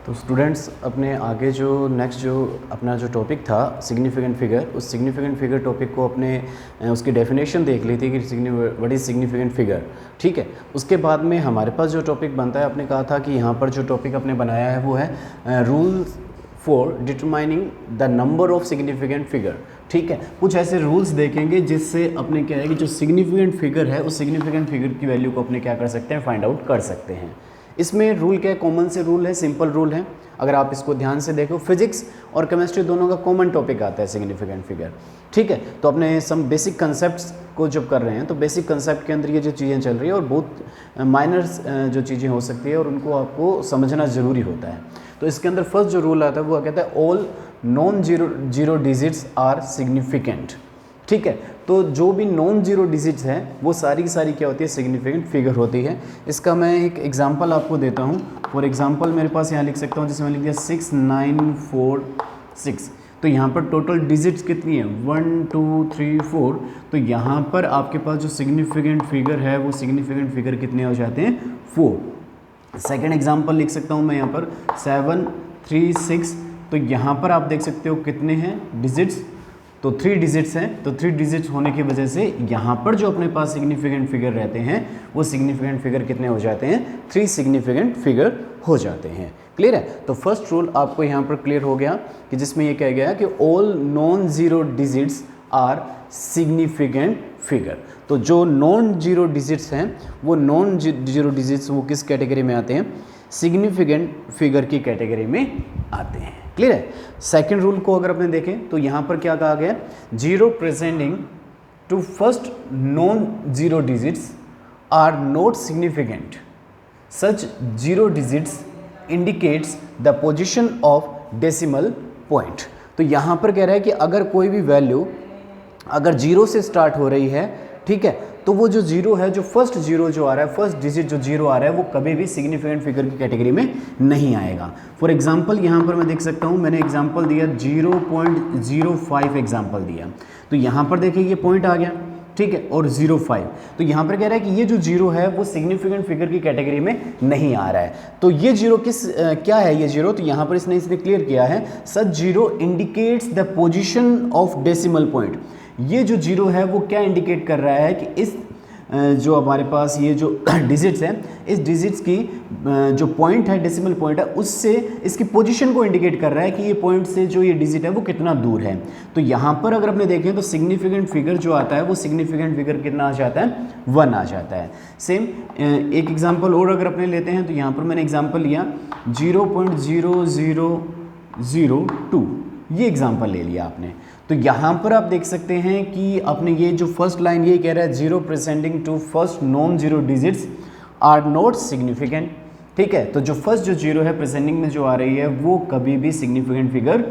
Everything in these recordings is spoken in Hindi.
तो स्टूडेंट्स अपने आगे जो नेक्स्ट जो अपना जो टॉपिक था सिग्निफिकेंट फिगर, उस सिग्निफिकेंट फिगर टॉपिक को अपने उसकी डेफिनेशन देख ली थी कि व्हाट इज़ सिग्निफिकेंट फिगर। ठीक है, उसके बाद में हमारे पास जो टॉपिक बनता है, आपने कहा था कि यहाँ पर जो टॉपिक अपने बनाया है वो है rules for determining the number of significant figure. ठीक है, कुछ ऐसे रूल्स देखेंगे जिससे अपने क्या है कि जो सिग्निफिकेंट फिगर है उस सिग्निफिकेंट फिगर की वैल्यू को अपने क्या कर सकते हैं, फाइंड आउट कर सकते हैं। इसमें रूल क्या है, कॉमन से रूल है, सिंपल रूल है। अगर आप इसको ध्यान से देखो, फिजिक्स और केमिस्ट्री दोनों का कॉमन टॉपिक आता है सिग्निफिकेंट फिगर। ठीक है, तो अपने सम बेसिक कंसेप्ट्स को जब कर रहे हैं तो बेसिक कंसेप्ट के अंदर ये जो चीज़ें चल रही है और बहुत माइनर्स जो चीज़ें हो सकती है और उनको आपको समझना ज़रूरी होता है। तो इसके अंदर फर्स्ट जो रूल आता है वो कहता है all non zero digits are significant. ठीक है, तो जो भी नॉन जीरो डिजिट्स हैं वो सारी की सारी क्या होती है, सिग्निफिकेंट फिगर होती है। इसका मैं एक एग्जांपल आपको देता हूँ। फॉर एग्जांपल मेरे पास यहाँ लिख सकता हूँ, जिसमें लिख दिया 6946। तो यहाँ पर टोटल डिजिट्स कितनी है, 1 2 3 4। तो यहाँ पर आपके पास जो सिग्निफिकेंट फिगर है वो सिग्निफिकेंट फिगर कितने हो जाते हैं, 4। सेकेंड एग्जाम्पल लिख सकता हूँ मैं यहाँ पर 736। तो यहाँ पर आप देख सकते हो कितने हैं डिजिट्स, तो 3 डिजिट्स हैं। तो 3 डिजिट्स होने की वजह से यहाँ पर जो अपने पास सिग्निफिकेंट फिगर रहते हैं वो सिग्निफिकेंट फिगर कितने हो जाते हैं, 3 सिग्निफिकेंट फिगर हो जाते हैं। क्लियर है, तो फर्स्ट रूल आपको यहाँ पर क्लियर हो गया कि जिसमें ये कहा गया कि all non zero digits are significant figure. तो जो नॉन जीरो डिजिट्स हैं वो नॉन जीरो डिजिट्स वो किस कैटेगरी में आते हैं, सिग्निफिकेंट फिगर की कैटेगरी में आते हैं। क्लियर है। सेकंड रूल को अगर अपने देखें तो यहाँ पर क्या कहा गया, zero presenting to first non zero digits are not significant, such zero digits indicates the position of decimal point. तो यहाँ पर कह रहा है कि अगर कोई भी वैल्यू अगर जीरो से स्टार्ट हो रही है, ठीक है, तो वो जो जीरो है, जो फर्स्ट जीरो जो आ रहा है, फर्स्ट डिजिट जो जीरो आ रहा है वो कभी भी सिग्निफिकेंट फिगर की कैटेगरी में नहीं आएगा। फॉर एग्जांपल यहाँ पर मैं देख सकता हूँ, मैंने एग्जांपल दिया 0.05 एग्जांपल दिया। तो यहाँ पर देखिए ये पॉइंट आ गया, ठीक है, और 0.5। तो यहाँ पर कह रहा है कि ये जो जीरो है वो सिग्निफिकेंट फिगर की कैटेगरी में नहीं आ रहा है। तो ये जीरो क्या है ये जीरो, तो यहाँ पर इसने क्लियर किया है, such zero indicates the position of decimal point. ये जो जीरो है वो क्या इंडिकेट कर रहा है कि इस जो हमारे पास ये जो डिजिट्स हैं, इस डिजिट्स की जो पॉइंट है, डेसिमल पॉइंट है, उससे इसकी पोजीशन को इंडिकेट कर रहा है कि ये पॉइंट से जो ये डिजिट है वो कितना दूर है। तो यहाँ पर अगर अपने देखें तो सिग्निफिकेंट फिगर जो आता है वो सिग्निफिकेंट फिगर कितना आ जाता है, 1 आ जाता है। सेम एक एग्जाम्पल और अगर अपने लेते हैं तो यहाँ पर मैंने एग्जाम्पल लिया 0.0002, ये एग्जाम्पल ले लिया आपने। तो यहाँ पर आप देख सकते हैं कि अपने ये जो फर्स्ट लाइन ये कह रहा है, zero presenting to first non zero digits are not significant. ठीक है, तो जो फर्स्ट जो जीरो है प्रेजेंटिंग में जो आ रही है वो कभी भी सिग्निफिकेंट फिगर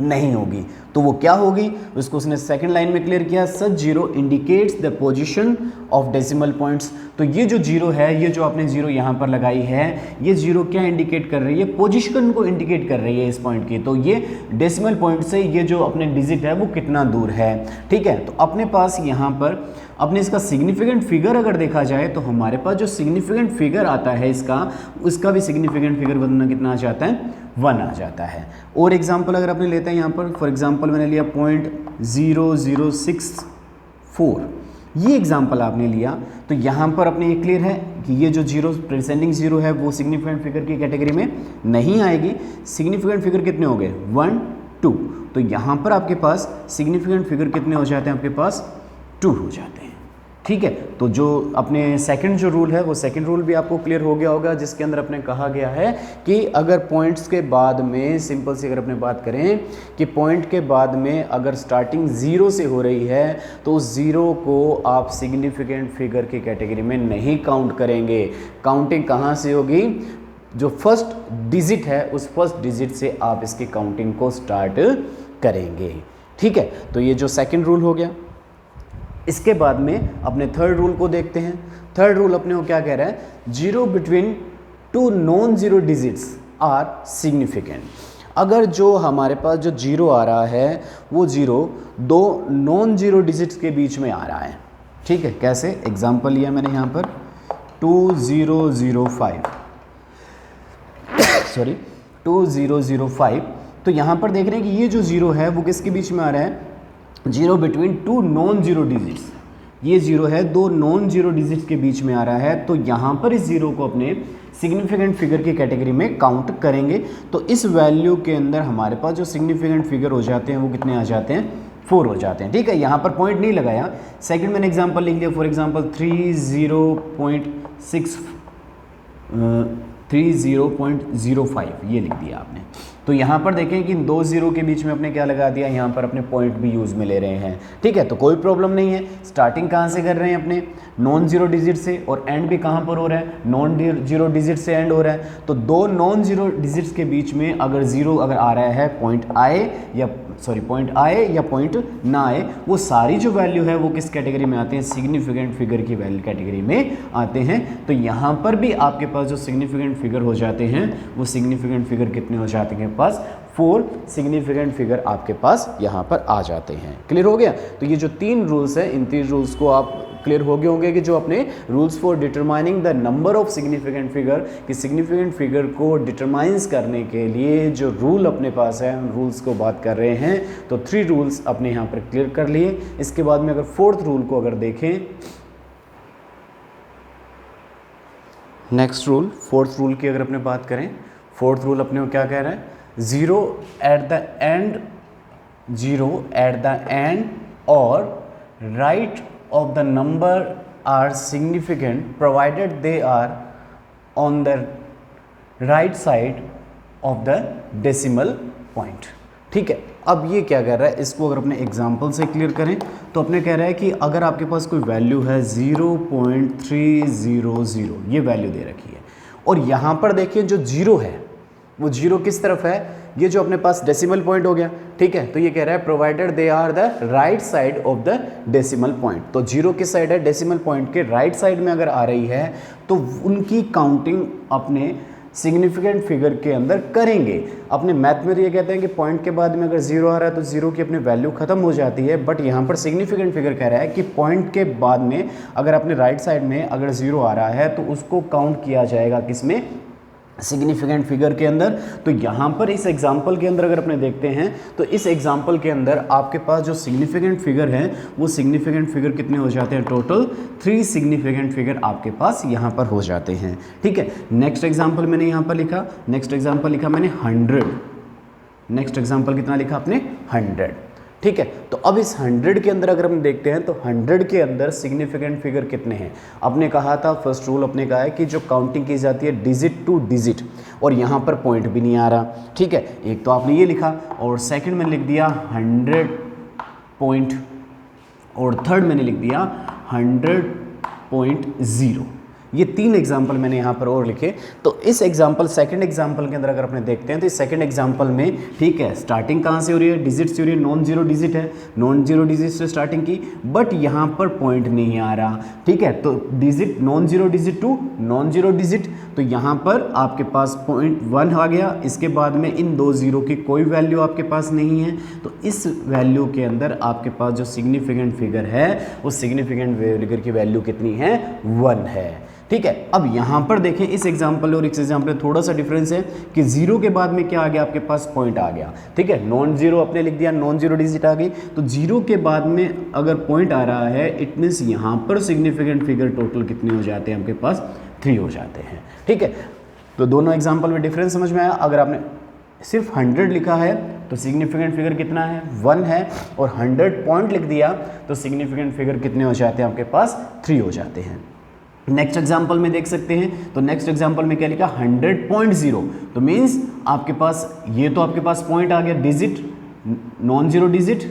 नहीं होगी। तो वो क्या होगी, उसको उसने सेकंड लाइन में क्लियर किया, such zero indicates the position of decimal points. तो ये जो जीरो है, ये जो आपने जीरो यहाँ पर लगाई है, ये जीरो क्या इंडिकेट कर रही है, पोजीशन को इंडिकेट कर रही है इस पॉइंट की। तो ये डेसिमल पॉइंट से ये जो अपने डिजिट है वो कितना दूर है। ठीक है, तो अपने पास यहाँ पर अपने इसका सिग्निफिकेंट फिगर अगर देखा जाए तो हमारे पास जो सिग्निफिकेंट फिगर आता है उसका भी सिग्निफिकेंट फिगर बनना कितना आ जाता है, 1 आ जाता है। और एग्जाम्पल अगर अपने लेते हैं यहाँ पर, फॉर एग्जाम्पल मैंने लिया 0.0064, ये एग्जाम्पल आपने लिया। तो यहाँ पर अपने ये क्लियर है कि ये जो जीरो प्रेजेंटिंग जीरो है वो सिग्निफिकेंट फिगर की कैटेगरी में नहीं आएगी। सिग्निफिकेंट फिगर कितने हो गए, 1 2। तो यहाँ पर आपके पास सिग्निफिकेंट फिगर कितने हो जाते हैं, आपके पास 2 हो जाते हैं। ठीक है, तो जो अपने सेकंड जो रूल है वो सेकंड रूल भी आपको क्लियर हो गया होगा, जिसके अंदर अपने कहा गया है कि अगर पॉइंट्स के बाद में, सिंपल सी अगर अपने बात करें कि पॉइंट के बाद में अगर स्टार्टिंग जीरो से हो रही है तो उस जीरो को आप सिग्निफिकेंट फिगर की कैटेगरी में नहीं काउंट करेंगे। काउंटिंग कहाँ से होगी, जो फर्स्ट डिजिट है उस फर्स्ट डिजिट से आप इसकी काउंटिंग को स्टार्ट करेंगे। ठीक है, तो ये जो सेकेंड रूल हो गया। इसके बाद में अपने थर्ड रूल को देखते हैं। थर्ड रूल अपने को क्या कह रहा है, zero between two non zero digits are significant. अगर जो हमारे पास जो जीरो आ रहा है वो जीरो 2 नॉन जीरो डिजिट्स के बीच में आ रहा है। ठीक है, कैसे, एग्जांपल लिया मैंने यहाँ पर 2005 सॉरी 2005। तो यहाँ पर देख रहे हैं कि ये जो जीरो है वो किसके बीच में आ रहा है, zero between two non zero digits. ये जीरो है दो नॉन जीरो डिजिट्स के बीच में आ रहा है, तो यहाँ पर इस जीरो को अपने सिग्निफिकेंट फिगर की कैटेगरी में काउंट करेंगे। तो इस वैल्यू के अंदर हमारे पास जो सिग्निफिकेंट फिगर हो जाते हैं वो कितने आ जाते हैं, 4 हो जाते हैं। ठीक है, यहाँ पर पॉइंट नहीं लगाया। सेकंड मैंने एग्जांपल लिख दिया, फॉर एग्जांपल 30.05 ये लिख दिया आपने। तो यहाँ पर देखें कि दो जीरो के बीच में अपने क्या लगा दिया, यहाँ पर अपने पॉइंट भी यूज़ में ले रहे हैं। ठीक है, तो कोई प्रॉब्लम नहीं है। स्टार्टिंग कहाँ से कर रहे हैं अपने, नॉन जीरो डिजिट से, और एंड भी कहाँ पर हो रहा है, नॉन जीरो डिजिट से एंड हो रहा है। तो दो नॉन जीरो डिजिट्स के बीच में अगर जीरो अगर आ रहा है, पॉइंट आए या पॉइंट ना आए, वो सारी जो वैल्यू है वो किस कैटेगरी में आते हैं, सिग्निफिकेंट फिगर की वैल्यू कैटेगरी में आते हैं। तो यहाँ पर भी आपके पास जो सिग्निफिकेंट फिगर हो जाते हैं वो सिग्निफिकेंट फिगर कितने हो जाते हैं पास, 4 सिग्निफिकेंट फिगर आपके पास यहाँ पर आ जाते हैं। क्लियर हो गया। तो ये जो 3 रूल्स हैं, इन 3 रूल्स को आप क्लियर हो गए होंगे कि जो अपने rules for determining the number of significant figure, कि सिग्निफिकेंट फिगर को डिटरमाइंस करने के लिए जो रूल अपने पास है उन रूल्स को बात कर रहे हैं। तो 3 रूल्स अपने यहाँ पर क्लियर कर लिए। इसके बाद में अगर 4th रूल को अगर देखें, नेक्स्ट रूल 4th रूल की अगर अपने बात करें, 4th रूल अपने को क्या कह रहा है, जीरो एट द एंड और right of the number are significant provided they are on the right side of the decimal point। ठीक है, अब ये क्या कह रहा है, इसको अगर अपने एग्जाम्पल से क्लियर करें तो अपने कह रहा है कि अगर आपके पास कोई वैल्यू है 0.300, ये वैल्यू दे रखी है, और यहाँ पर देखिए जो जीरो है वो जीरो किस तरफ है, ये जो अपने पास डेसिमल पॉइंट हो गया। ठीक है, तो ये कह रहा है provided they are the right side of the decimal point. तो जीरो किस साइड है, डेसिमल पॉइंट के राइट साइड में अगर आ रही है तो उनकी काउंटिंग अपने सिग्निफिकेंट फिगर के अंदर करेंगे। अपने मैथ में तो ये कहते हैं कि पॉइंट के बाद में अगर जीरो आ रहा है तो जीरो की अपनी वैल्यू खत्म हो जाती है, बट यहाँ पर सिग्निफिकेंट फिगर कह रहा है कि पॉइंट के बाद में अगर अपने राइट साइड में अगर जीरो आ रहा है तो उसको काउंट किया जाएगा किसमें, सिग्निफिकेंट फिगर के अंदर। तो यहाँ पर इस एग्जाम्पल के अंदर अगर अपने देखते हैं तो इस एग्जाम्पल के अंदर आपके पास जो सिग्निफिकेंट फिगर है वो सिग्निफिकेंट फिगर कितने हो जाते हैं, टोटल 3 सिग्निफिकेंट फिगर आपके पास यहाँ पर हो जाते हैं। ठीक है, नेक्स्ट एग्जाम्पल मैंने यहाँ पर लिखा, नेक्स्ट एग्जाम्पल लिखा मैंने 100, नेक्स्ट एग्जाम्पल कितना लिखा आपने, 100। ठीक है, तो अब इस 100 के अंदर अगर हम देखते हैं तो 100 के अंदर सिग्निफिकेंट फिगर कितने हैं। आपने कहा था, फर्स्ट रूल अपने कहा है कि जो काउंटिंग की जाती है डिजिट टू डिजिट, और यहाँ पर पॉइंट भी नहीं आ रहा। ठीक है, एक तो आपने ये लिखा, और सेकंड मैंने लिख दिया 100 पॉइंट, और थर्ड मैंने लिख दिया 100.0। ये 3 एग्जाम्पल मैंने यहाँ पर और लिखे। तो इस एग्जाम्पल सेकंड एग्जाम्पल के अंदर अगर अपने देखते हैं तो इस सेकंड एग्जाम्पल में, ठीक है, स्टार्टिंग कहाँ से हो रही है, डिजिट से हो रही है, नॉन जीरो डिजिट है, नॉन जीरो डिजिट से स्टार्टिंग की, बट यहाँ पर पॉइंट नहीं आ रहा। ठीक है, तो digit non zero digit to non zero digit, तो यहाँ पर आपके पास 0.1 आ गया। इसके बाद में इन 2 जीरो की कोई वैल्यू आपके पास नहीं है, तो इस वैल्यू के अंदर आपके पास जो सिग्निफिकेंट फिगर है वो सिग्निफिकेंट फिगर की वैल्यू कितनी है, 1 है। ठीक है, अब यहाँ पर देखें इस एग्जाम्पल और इस एग्जाम्पल में थोड़ा सा डिफरेंस है कि जीरो के बाद में क्या आ गया, आपके पास पॉइंट आ गया। ठीक है, नॉन जीरो आपने लिख दिया, नॉन जीरो डिजिट आ गई, तो जीरो के बाद में अगर पॉइंट आ रहा है इट मीन्स यहाँ पर सिग्निफिकेंट फिगर टोटल कितने हो जाते हैं, आपके पास 3 हो जाते हैं। ठीक है, तो दोनों एग्जाम्पल में डिफरेंस समझ में आया। अगर आपने सिर्फ 100 लिखा है तो सिग्निफिकेंट फिगर कितना है, 1 है, और 100 पॉइंट लिख दिया तो सिग्निफिकेंट फिगर कितने हो जाते हैं, आपके पास 3 हो जाते हैं। नेक्स्ट एग्जाम्पल में देख सकते हैं, तो नेक्स्ट एग्जाम्पल में क्या लिखा, 100.0, तो मीन्स आपके पास ये तो आपके पास पॉइंट आ गया, डिजिट नॉन जीरो डिजिट,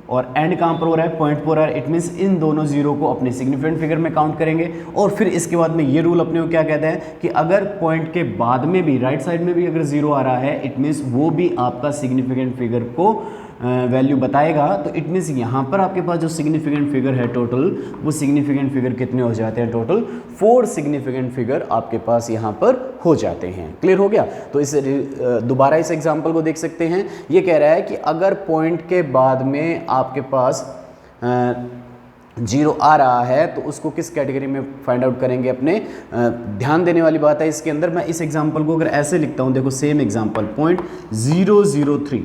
और एंड कहाँ पर हो रहा है, पॉइंट पर हो रहा है। इट मीन्स इन दोनों जीरो को अपने सिग्निफिकेंट फिगर में काउंट करेंगे। और फिर इसके बाद में ये रूल अपने को क्या कहता है कि अगर पॉइंट के बाद में भी राइट साइड में भी अगर जीरो आ रहा है इट मीन्स वो भी आपका सिग्निफिकेंट फिगर को वैल्यू बताएगा। तो इट मीन्स यहाँ पर आपके पास जो सिग्निफिकेंट फिगर है टोटल, वो सिग्निफिकेंट फिगर कितने हो जाते हैं, टोटल 4 सिग्निफिकेंट फिगर आपके पास यहाँ पर हो जाते हैं। क्लियर हो गया। तो इस दोबारा इस एग्जांपल को देख सकते हैं। ये कह रहा है कि अगर पॉइंट के बाद में आपके पास जीरो आ रहा है तो उसको किस कैटेगरी में फाइंड आउट करेंगे अपने। ध्यान देने वाली बात है इसके अंदर, मैं इस एग्जांपल को अगर ऐसे लिखता हूँ, देखो सेम एग्जांपल 0.003,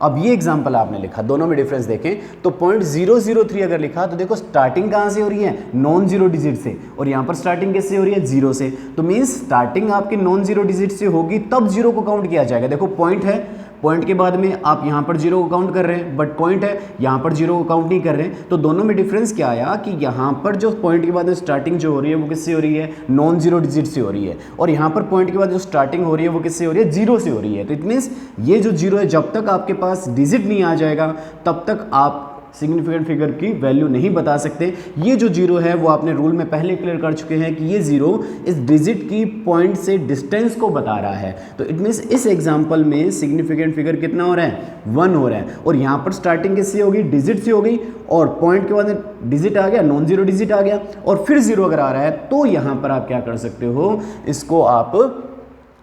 अब ये एग्जांपल आपने लिखा, दोनों में डिफरेंस देखें तो 0.003 अगर लिखा तो देखो स्टार्टिंग कहाँ से हो रही है, नॉन जीरो डिजिट से, और यहाँ पर स्टार्टिंग किससे हो रही है, जीरो से। तो मीन्स स्टार्टिंग आपके नॉन जीरो डिजिट से होगी तब जीरो को काउंट किया जाएगा। देखो पॉइंट है, पॉइंट के बाद में आप यहाँ पर जीरो को काउंट कर रहे हैं, बट पॉइंट है यहाँ पर जीरो को काउंट नहीं कर रहे हैं। तो दोनों में डिफरेंस क्या आया कि यहाँ पर जो पॉइंट के बाद में स्टार्टिंग जो हो रही है वो किससे हो रही है, नॉन जीरो डिजिट से हो रही है, और यहाँ पर पॉइंट के बाद जो स्टार्टिंग हो रही है वो किससे हो रही है, जीरो से हो रही है। तो इट मीन्स ये जो जीरो है जब तक आपके पास डिजिट नहीं आ जाएगा तब तक आप सिग्निफिकेंट फिगर की वैल्यू नहीं बता सकते। ये जो जीरो है वो आपने रूल में पहले क्लियर कर चुके हैं कि ये जीरो इस डिजिट की पॉइंट से डिस्टेंस को बता रहा है। तो इट मीन्स इस एग्जांपल में सिग्निफिकेंट फिगर कितना हो रहा है, 1 हो रहा है, और यहाँ पर स्टार्टिंग किससे होगी, डिजिट से हो गई, और पॉइंट के बाद डिजिट आ गया, नॉन जीरो डिजिट आ गया, और फिर जीरो अगर आ रहा है तो यहाँ पर आप क्या कर सकते हो, इसको आप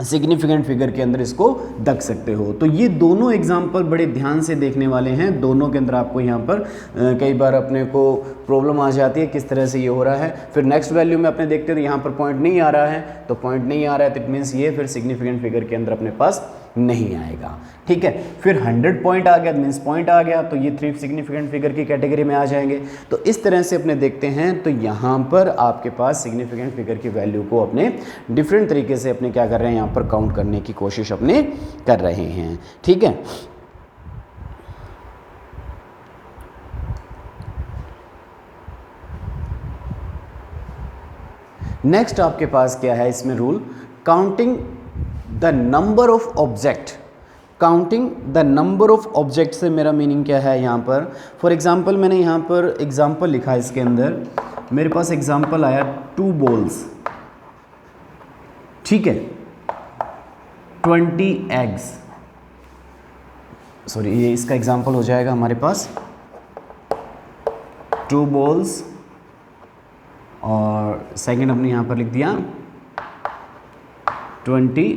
सिग्निफिकेंट फिगर के अंदर इसको रख सकते हो। तो ये दोनों एग्जाम्पल बड़े ध्यान से देखने वाले हैं, दोनों के अंदर आपको यहाँ पर कई बार अपने को प्रॉब्लम आ जाती है किस तरह से ये हो रहा है। फिर नेक्स्ट वैल्यू में अपने देखते हैं तो यहाँ पर पॉइंट नहीं आ रहा है, तो पॉइंट नहीं आ रहा है तो इट मीन्स ये फिर सिग्निफिकेंट फिगर के अंदर अपने पास नहीं आएगा। ठीक है, फिर 100 पॉइंट आ गया मीन्स पॉइंट आ गया, तो ये 3 सिग्निफिकेंट फिगर की कैटेगरी में आ जाएंगे। तो इस तरह से अपने देखते हैं तो यहाँ पर आपके पास सिग्निफिकेंट फिगर की वैल्यू को अपने डिफरेंट तरीके से अपने क्या कर रहे हैं, यहाँ पर काउंट करने की कोशिश अपने कर रहे हैं। ठीक है, नेक्स्ट आपके पास क्या है इसमें rule, counting the number of object. Counting the number of object से मेरा मीनिंग क्या है, यहाँ पर फॉर एग्जांपल मैंने यहाँ पर एग्जांपल लिखा है, इसके अंदर मेरे पास एग्जांपल आया 2 बॉल्स, ठीक है, 20 एग्स, सॉरी ये इसका एग्जांपल हो जाएगा हमारे पास 2 बॉल्स, और सेकंड हमने यहाँ पर लिख दिया 20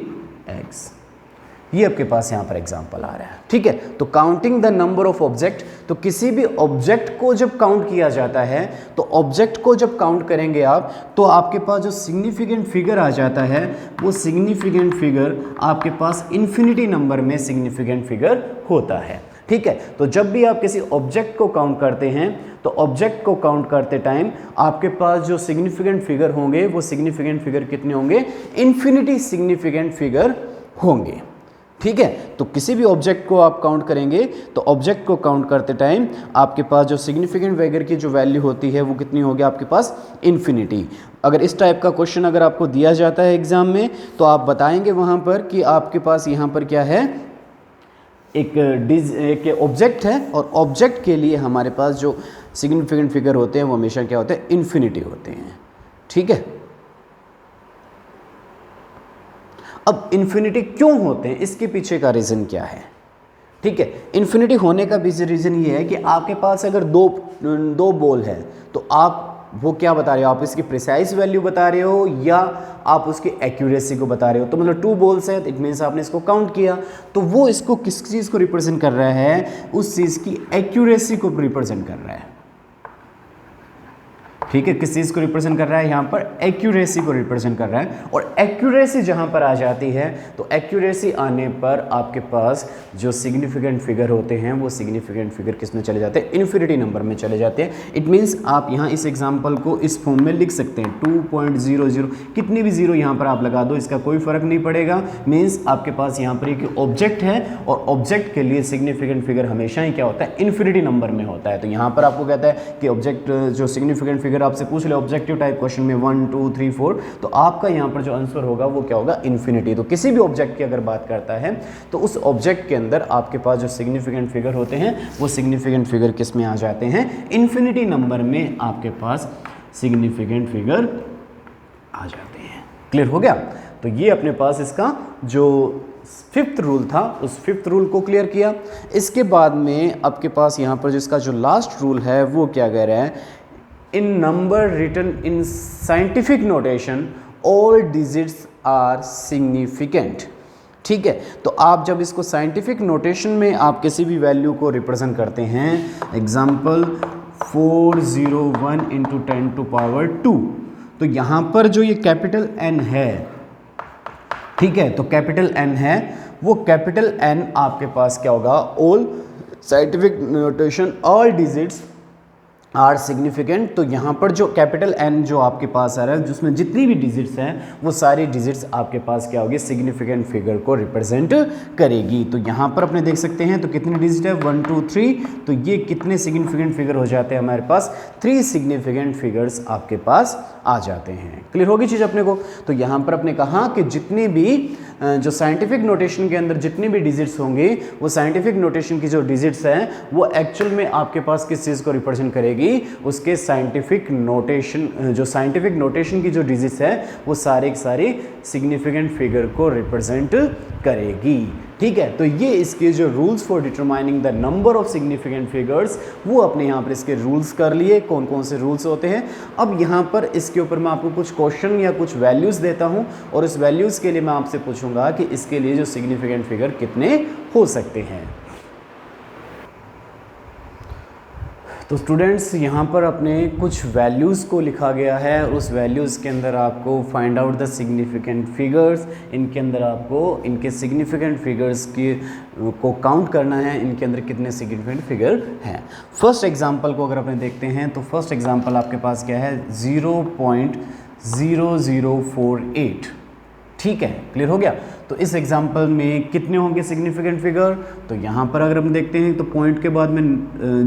एग्स। ये आपके पास यहाँ पर एग्जांपल आ रहा है। ठीक है, तो counting the number of object, तो किसी भी ऑब्जेक्ट को जब काउंट किया जाता है तो ऑब्जेक्ट को जब काउंट करेंगे आप तो आपके पास जो सिग्निफिकेंट फिगर आ जाता है वो सिग्निफिकेंट फिगर आपके पास इन्फिनिटी नंबर में सिग्निफिकेंट फिगर होता है। ठीक है, तो जब भी आप किसी ऑब्जेक्ट को काउंट करते हैं तो ऑब्जेक्ट को काउंट करते टाइम आपके पास जो सिग्निफिकेंट फिगर होंगे वो सिग्निफिकेंट फिगर कितने होंगे, इन्फिनिटी सिग्निफिकेंट फिगर होंगे। ठीक है, तो किसी भी ऑब्जेक्ट को आप काउंट करेंगे तो ऑब्जेक्ट को काउंट करते टाइम आपके पास जो सिग्निफिकेंट फिगर की जो वैल्यू होती है वो कितनी होगी आपके पास, इन्फिनिटी। अगर इस टाइप का क्वेश्चन अगर आपको दिया जाता है एग्जाम में तो आप बताएंगे वहाँ पर कि आपके पास यहाँ पर क्या है, एक ऑब्जेक्ट है, और ऑब्जेक्ट के लिए हमारे पास जो सिग्निफिकेंट फिगर होते हैं वो हमेशा क्या होते हैं, इन्फिनिटी होते हैं। ठीक है, अब इन्फिनिटी क्यों होते हैं, इसके पीछे का रीज़न क्या है। ठीक है, इन्फिनिटी होने का भी रीज़न ये है कि आपके पास अगर दो बॉल है तो आप वो क्या बता रहे हो, आप इसकी प्रिसाइज वैल्यू बता रहे हो या आप उसकी एक्यूरेसी को बता रहे हो। तो मतलब 2 बॉल्स है, इट मीन्स आपने इसको काउंट किया, तो वो इसको किस चीज़ को रिप्रेजेंट कर रहा है, उस चीज़ की एक्यूरेसी को रिप्रेजेंट कर रहा है। ठीक है, किस चीज़ को रिप्रेजेंट कर रहा है, यहाँ पर एक्यूरेसी को रिप्रेजेंट कर रहा है। और एक्यूरेसी जहाँ पर आ जाती है तो एक्यूरेसी आने पर आपके पास जो सिग्निफिकेंट फिगर होते हैं वो सिग्निफिकेंट फिगर किस में चले जाते हैं, इन्फिनिटी नंबर में चले जाते हैं। इट मीन्स आप यहाँ इस एग्जाम्पल को इस फॉर्म में लिख सकते हैं 2.00, कितनी भी जीरो यहाँ पर आप लगा दो इसका कोई फर्क नहीं पड़ेगा। मीन्स आपके पास यहाँ पर एक ऑब्जेक्ट है और ऑब्जेक्ट के लिए सिग्निफिकेंट फिगर हमेशा ही क्या होता है, इन्फिनिटी नंबर में होता है। तो यहाँ पर आपको कहता है कि ऑब्जेक्ट जो सिग्निफिकेंट फिगर आपसे पूछ ले ऑब्जेक्टिव टाइप क्वेश्चन में 1 2 3 4, तो आपका यहाँ पर जो आंसर होगा वो क्या होगा, इन्फिनिटी। तो किसी भी ऑब्जेक्ट की अगर बात करता है तो उस ऑब्जेक्ट के अंदर आपके पास जो सिग्निफिकेंट फिगर होते हैं वो सिग्निफिकेंट फिगर किस में आ जाते हैं, इन्फिनिटी नंबर में आपके पास सिग्निफिकेंट फिगर आ जाते हैं। क्लियर हो गया। तो ये अपने पास इसका जो 5th रूल था उस 5th रूल को क्लियर किया। इसके बाद में आपके पास यहाँ पर जिसका जो लास्ट रूल है वो क्या कह रहा है, in number written in scientific notation all digits are significant. ठीक है, तो आप जब इसको साइंटिफिक नोटेशन में आप किसी भी वैल्यू को रिप्रेजेंट करते हैं, एग्जाम्पल 401 इंटू 10⁻²। तो यहाँ पर जो ये कैपिटल N है, ठीक है, तो कैपिटल N है, वो कैपिटल N आपके पास क्या होगा, all scientific notation all digits are significant. तो यहाँ पर जो कैपिटल N जो आपके पास आ रहा है, जिसमें जितनी भी डिजिट्स हैं वो सारी डिजिट्स आपके पास क्या होगी, सिग्निफिकेंट फिगर को रिप्रेजेंट करेगी। तो यहाँ पर अपने देख सकते हैं, तो कितनी डिजिट है, 1 2 3, तो ये कितने सिग्निफिकेंट फिगर हो जाते हैं हमारे पास, 3 सिग्निफिकेंट फिगर्स आपके पास आ जाते हैं। क्लियर होगी चीज़ अपने को। तो यहाँ पर अपने कहा कि जितनी भी जो साइंटिफिक नोटेशन के अंदर जितनी भी डिजिट्स होंगे, वो साइंटिफिक नोटेशन की जो डिजिट्स हैं वो एक्चुअल में आपके पास किस चीज़ को रिप्रेजेंट करेगी, उसके साइंटिफिक नोटेशन, जो साइंटिफिक नोटेशन की जो डिजिट्स है वो सारे के सारे सिग्निफिकेंट फिगर को रिप्रेजेंट करेगी। ठीक है, तो ये इसके जो rules for determining the number of significant figures, वो अपने यहाँ पर इसके रूल्स कर लिए। कौन कौन से रूल्स होते हैं, अब यहाँ पर इसके ऊपर मैं आपको कुछ क्वेश्चन या कुछ वैल्यूज़ देता हूँ, और इस वैल्यूज़ के लिए मैं आपसे पूछूंगा कि इसके लिए जो सिग्निफिकेंट फिगर कितने हो सकते हैं। तो स्टूडेंट्स, यहाँ पर अपने कुछ वैल्यूज़ को लिखा गया है, और उस वैल्यूज़ के अंदर आपको find out the significant figures, इनके अंदर आपको इनके सिग्निफिकेंट फिगर्स की को काउंट करना है, इनके अंदर कितने सिग्निफिकेंट फिगर हैं। फर्स्ट एग्जांपल को अगर अपने देखते हैं, तो फर्स्ट एग्जांपल आपके पास क्या है, 0.0048। ठीक है, क्लियर हो गया। तो इस एग्जांपल में कितने होंगे सिग्निफिकेंट फिगर, तो यहाँ पर अगर हम देखते हैं तो पॉइंट के बाद में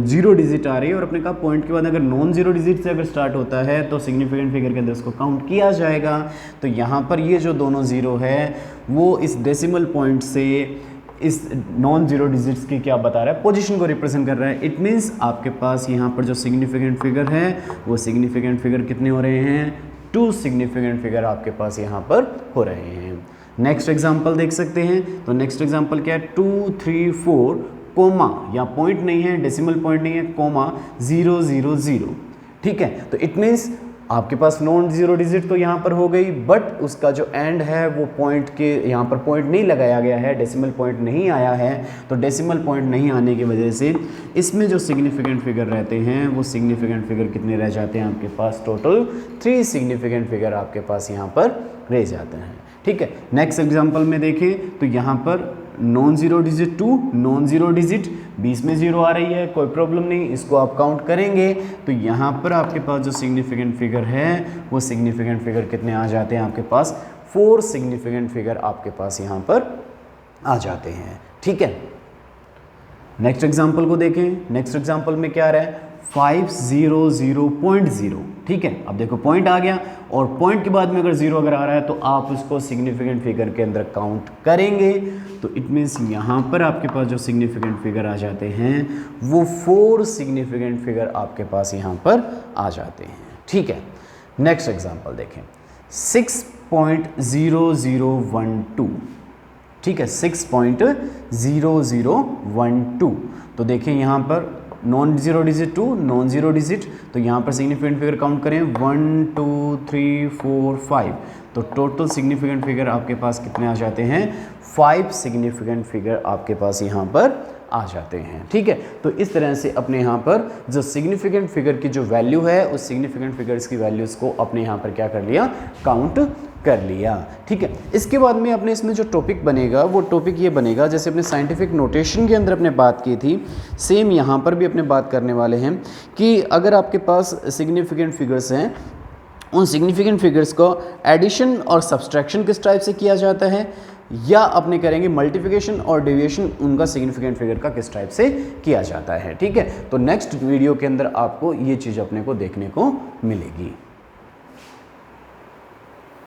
0 डिजिट आ रही है, और अपने कहा पॉइंट के बाद अगर नॉन जीरो डिजिट से अगर स्टार्ट होता है तो सिग्निफिकेंट फिगर के अंदर इसको काउंट किया जाएगा। तो यहाँ पर ये जो दोनों ज़ीरो है वो इस डेसिमल पॉइंट से इस नॉन जीरो डिजिट्स की क्या बता रहा है, पोजीशन को रिप्रेजेंट कर रहा है। इट मीन्स आपके पास यहाँ पर जो सिग्निफिकेंट फिगर है वो सिग्निफिकेंट फिगर कितने हो रहे हैं, 2 सिग्निफिकेंट फिगर आपके पास यहाँ पर हो रहे हैं। नेक्स्ट एग्जांपल देख सकते हैं, तो नेक्स्ट एग्जांपल क्या है, 2 3 4 कोमा, या पॉइंट नहीं है, डेसिमल पॉइंट नहीं है, कोमा 000। ठीक है, तो इट मीन्स आपके पास नॉन जीरो डिजिट तो यहाँ पर हो गई, बट उसका जो एंड है वो पॉइंट के यहाँ पर पॉइंट नहीं लगाया गया है, डेसिमल पॉइंट नहीं आया है। तो डेसिमल पॉइंट नहीं आने की वजह से इसमें जो सिग्निफिकेंट फिगर रहते हैं वो सिग्निफिकेंट फिगर कितने रह जाते हैं आपके पास, टोटल 3 सिग्निफिकेंट फिगर आपके पास यहाँ पर रह जाते हैं। ठीक है, नेक्स्ट एग्जाम्पल में देखें तो यहाँ पर non zero digit 2, non zero digit, बीच में 0 आ रही है, कोई प्रॉब्लम नहीं, इसको आप काउंट करेंगे। तो यहाँ पर आपके पास जो सिग्निफिकेंट फिगर है वो सिग्निफिकेंट फिगर कितने आ जाते हैं आपके पास, 4 सिग्निफिकेंट फिगर आपके पास यहाँ पर आ जाते हैं। ठीक है, नेक्स्ट एग्जाम्पल को देखें। नेक्स्ट एग्जाम्पल में क्या आ रहा है, 500.0। ठीक है, अब देखो पॉइंट आ गया, और पॉइंट के बाद में अगर 0 अगर आ रहा है तो आप उसको सिग्निफिकेंट फिगर के अंदर काउंट करेंगे। तो इट मीन्स यहाँ पर आपके पास जो सिग्निफिकेंट फिगर आ जाते हैं वो 4 सिग्निफिकेंट फिगर आपके पास यहाँ पर आ जाते हैं। ठीक है, नेक्स्ट एग्जाम्पल देखें, 6.0012। ठीक है, 6.0012। तो देखें यहाँ पर non zero digit 2, non zero digit, तो यहाँ पर सिग्निफिकेंट फिगर काउंट करें 1 2 3 4 5। तो टोटल सिग्निफिकेंट फिगर आपके पास कितने आ जाते हैं, 5 सिग्निफिकेंट फिगर आपके पास यहाँ पर आ जाते हैं। ठीक है, तो इस तरह से अपने यहाँ पर जो सिग्निफिकेंट फिगर की जो वैल्यू है उस सिग्निफिकेंट फिगर्स की वैल्यूज़ को अपने यहाँ पर क्या कर लिया, काउंट कर लिया। ठीक है, इसके बाद में अपने इसमें जो टॉपिक बनेगा वो टॉपिक ये बनेगा, जैसे अपने साइंटिफिक नोटेशन के अंदर अपने बात की थी, सेम यहाँ पर भी अपने बात करने वाले हैं कि अगर आपके पास सिग्निफिकेंट फिगर्स हैं, उन सिग्निफिकेंट फिगर्स को एडिशन और सब्सट्रैक्शन किस टाइप से किया जाता है, या अपने करेंगे मल्टीप्लिकेशन और डेविएशन उनका सिग्निफिकेंट फिगर का किस टाइप से किया जाता है। ठीक है, तो नेक्स्ट वीडियो के अंदर आपको ये चीज़ अपने को देखने को मिलेगी।